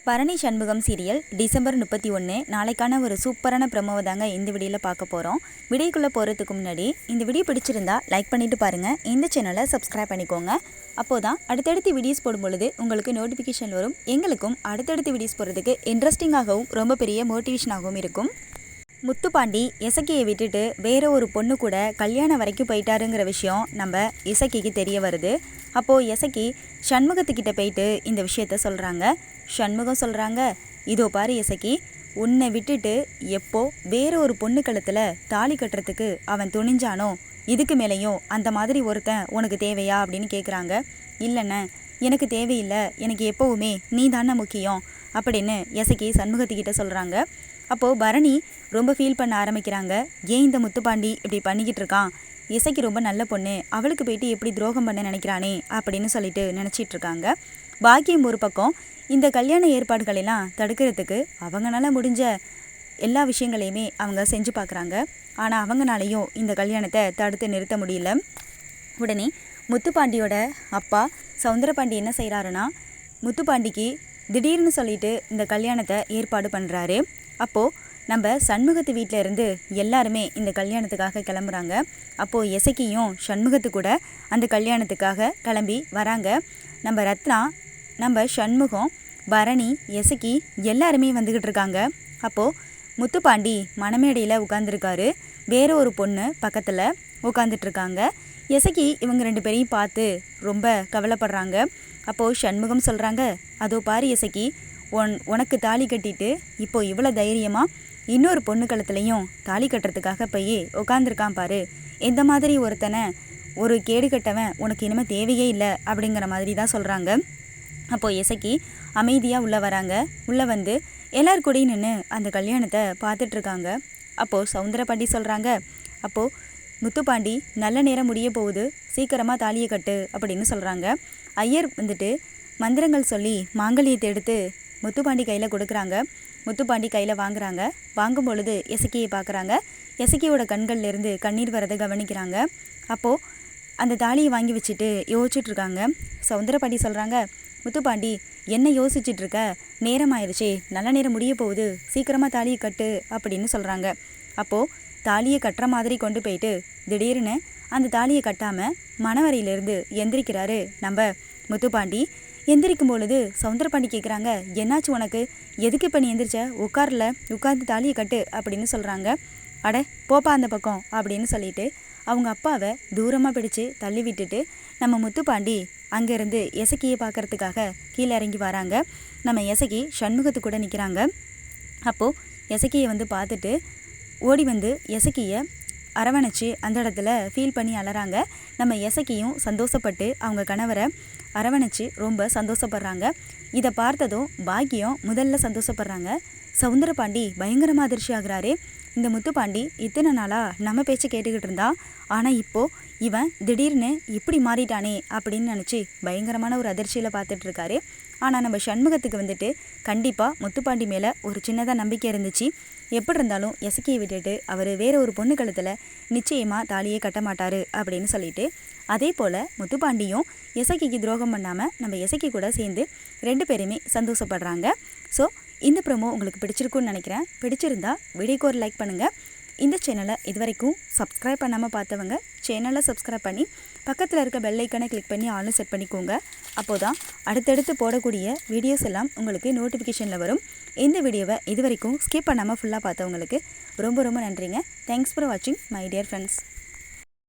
Bharani Shanmugam serial December 31 நாளைக்கான ஒரு சூப்பரான ப்ரோமோவை தாங்க இந்த வீடியோவில் பார்க்க போகிறோம். வீடியோக்குள்ளே போகிறதுக்கு முன்னாடி இந்த வீடியோ பிடிச்சிருந்தா லைக் பண்ணிவிட்டு பாருங்கள். இந்த சேனலை சப்ஸ்கிரைப் பண்ணிக்கோங்க. அப்போ தான் அடுத்தடுத்து வீடியோஸ் போடும்பொழுது உங்களுக்கு நோட்டிஃபிகேஷன் வரும். எங்களுக்கும் அடுத்தடுத்து வீடியோஸ் போடுறதுக்கு இன்ட்ரெஸ்டிங்காகவும் ரொம்ப பெரிய மோட்டிவேஷனாகவும் இருக்கும். முத்துப்பாண்டி இசக்கியை விட்டுட்டு வேற ஒரு பொண்ணு கூட கல்யாணம் வரைக்கும் போயிட்டாருங்கிற விஷயம் நம்ம இசக்கிக்கு தெரிய வருது. அப்போது இசக்கி சண்முகத்துக்கிட்ட போயிட்டு இந்த விஷயத்த சொல்கிறாங்க. சண்முகம் சொல்கிறாங்க, இதோ பாரு இசக்கி, உன்னை விட்டுட்டு எப்போ வேற ஒரு பொண்ணு கழுத்தில் தாலி கட்டுறதுக்கு அவன் துணிஞ்சானோ இதுக்கு மேலேயும் அந்த மாதிரி ஒருத்தன் உனக்கு தேவையா அப்படின்னு கேட்குறாங்க. இல்லைண்ணே, எனக்கு தேவையில்லை, எனக்கு எப்போவுமே நீ தானே முக்கியம் அப்படின்னு இசக்கி சண்முகத்துக்கிட்ட சொல்கிறாங்க. அப்போது பரணி ரொம்ப ஃபீல் பண்ண ஆரம்பிக்கிறாங்க. ஏன் இந்த முத்துப்பாண்டி இப்படி பண்ணிக்கிட்டு இருக்கான், இசைக்கு ரொம்ப நல்ல பொண்ணு, அவளுக்கு போயிட்டு எப்படி துரோகம் பண்ண நினைக்கிறானே அப்படின்னு சொல்லிட்டு நினச்சிட்டு இருக்காங்க. பாக்கியம் ஒரு பக்கம் இந்த கல்யாண ஏற்பாடுகளெல்லாம் தடுக்கிறதுக்கு அவங்களால முடிஞ்ச எல்லா விஷயங்களையுமே அவங்க செஞ்சு பார்க்குறாங்க. ஆனால் அவங்களாலையும் இந்த கல்யாணத்தை தடுத்து நிறுத்த முடியல. உடனே முத்துப்பாண்டியோட அப்பா சவுந்தரபாண்டி என்ன செய்கிறாருன்னா, முத்துப்பாண்டிக்கு திடீர்னு சொல்லிட்டு இந்த கல்யாணத்தை ஏற்பாடு பண்ணுறாரு. அப்போது நம்ம சண்முகத்து வீட்டில் இருந்து எல்லாருமே இந்த கல்யாணத்துக்காக கிளம்புறாங்க. அப்போது இசக்கியும் சண்முகத்து கூட அந்த கல்யாணத்துக்காக கிளம்பி வராங்க. நம்ம ரத்னா, நம்ம சண்முகம், பரணி, இசக்கி எல்லாருமே வந்துக்கிட்டு இருக்காங்க. அப்போது முத்துப்பாண்டி மணமேடையில் உட்காந்துருக்காரு. வேற ஒரு பொண்ணு பக்கத்தில் உட்காந்துட்ருக்காங்க. இசக்கி இவங்க ரெண்டு பேரையும் பார்த்து ரொம்ப கவலைப்படுறாங்க. அப்போது சண்முகம் சொல்கிறாங்க, அதோ பாரு இசக்கி, உனக்கு தாலி கட்டிட்டு இப்போ இவ்வளோ தைரியமாக இன்னொரு பொண்ணு கழுத்துலையும் தாலி கட்டுறதுக்காக போய் உட்காந்துருக்கான் பாரு. இந்த மாதிரி ஒருத்தனை, ஒரு கேடு கட்டவன் உனக்கு இனிமேல் தேவையே இல்லை அப்படிங்கிற மாதிரி தான் சொல்கிறாங்க. அப்போது இசக்கி அமைதியாக உள்ளே வராங்க. உள்ளே வந்து எல்லார் கூடயும் நின்று அந்த கல்யாணத்தை பார்த்துட்ருக்காங்க. அப்போது சவுந்தரபாண்டி சொல்கிறாங்க, அப்போது முத்துப்பாண்டி நல்ல நேரம் முடிய போகுது, சீக்கிரமாக தாலியை கட்டு அப்படின்னு சொல்கிறாங்க. ஐயர் வந்துட்டு மந்திரங்கள் சொல்லி மாங்கல்யத்தை எடுத்து முத்துப்பாண்டி கையில் கொடுக்குறாங்க. முத்துப்பாண்டி கையில் வாங்குறாங்க. வாங்கும் பொழுது இசக்கியை பார்க்குறாங்க. இசக்கியோட கண்கள்லேருந்து கண்ணீர் வரதை கவனிக்கிறாங்க. அப்போது அந்த தாலியை வாங்கி வச்சுட்டு யோசிச்சுட்ருக்காங்க. சவுந்தரபாண்டி சொல்கிறாங்க, முத்துப்பாண்டி என்ன யோசிச்சுட்ருக்க, நேரம் ஆயிடுச்சு, நல்ல நேரம் முடிய போகுது, சீக்கிரமாக தாலியை கட்டு அப்படின்னு சொல்கிறாங்க. அப்போது தாலியை கட்டுற மாதிரி கொண்டு போயிட்டு திடீர்னு அந்த தாலியை கட்டாமல் மணவரையிலேருந்து எந்திரிக்கிறாரு நம்ம முத்துப்பாண்டி. எந்திரிக்கும் பொழுது சவுந்தரபாண்டி கேட்குறாங்க, என்னாச்சு உனக்கு, எதுக்கு இப்போ நீ எந்திரிச்ச, உட்கார்ந்து தாலியை கட்டு அப்படின்னு சொல்கிறாங்க. அட போப்பா அந்த பக்கம் அப்படின்னு சொல்லிட்டு அவங்க அப்பாவை தூரமாக பிடிச்சு தள்ளி விட்டுட்டு நம்ம முத்துப்பாண்டி அங்கேருந்து இசக்கியை பார்க்குறதுக்காக கீழே இறங்கி வராங்க. நம்ம இசக்கி சண்முகத்து கூட நிற்கிறாங்க. அப்போது இசக்கியை வந்து பார்த்துட்டு ஓடி வந்து இசக்கியை அரவணைச்சி அந்த இடத்துல ஃபீல் பண்ணி அலறாங்க. நம்ம இசக்கியும் சந்தோஷப்பட்டு அவங்க கணவரை அரவணைச்சி ரொம்ப சந்தோஷப்படுறாங்க. இதை பார்த்ததும் பாக்கியம் முதல்ல சந்தோஷப்படுறாங்க. சவுந்தரபாண்டி பயங்கரமாக அதிர்ச்சி ஆகுறாரு. இந்த முத்துப்பாண்டி இத்தனை நாளாக நம்ம பேச்சை கேட்டுக்கிட்டு இருந்தா, ஆனால் இப்போது இவன் திடீர்னு இப்படி மாறிட்டானே அப்படின்னு நினச்சி பயங்கரமான ஒரு அதிர்ச்சியில் பார்த்துட்ருக்காரு. ஆனால் நம்ம சண்முகத்துக்கு வந்துட்டு கண்டிப்பாக முத்துப்பாண்டி மேலே ஒரு சின்னதாக நம்பிக்கை இருந்துச்சு. எப்படி இருந்தாலும் இசக்கியை விட்டுட்டு அவர் வேற ஒரு பொண்ணு கழுத்தில் நிச்சயமாக தாலியே கட்ட மாட்டார் அப்படின்னு சொல்லிட்டு, அதே போல் முத்துப்பாண்டியும் இசக்கிக்கு துரோகம் பண்ணாமல் நம்ம இசக்கி கூட சேர்ந்து ரெண்டு பேருமே சந்தோஷப்படுறாங்க. ஸோ இந்த ப்ரோமோ உங்களுக்கு பிடிச்சிருக்குன்னு நினைக்கிறேன். பிடிச்சிருந்தா வீடியோக்கு ஒரு லைக் பண்ணுங்கள். இந்த சேனலை இது வரைக்கும் சப்ஸ்கிரைப் பண்ணாமல் பார்த்தவங்க சேனலை சப்ஸ்கிரைப் பண்ணி பக்கத்தில் இருக்க பெல் ஐக்கனை கிளிக் பண்ணி ஆன்லைன் செட் பண்ணிக்கோங்க. அப்போ தான் அடுத்தடுத்து போடக்கூடிய வீடியோஸ் எல்லாம் உங்களுக்கு நோட்டிஃபிகேஷனில் வரும். இந்த வீடியோவை இது வரைக்கும் ஸ்கிப் பண்ணாமல் ஃபுல்லாக பார்த்தவங்களுக்கு ரொம்ப ரொம்ப நன்றிங்க. தேங்க்ஸ் ஃபார் வாட்சிங் மை டியர் ஃப்ரெண்ட்ஸ்.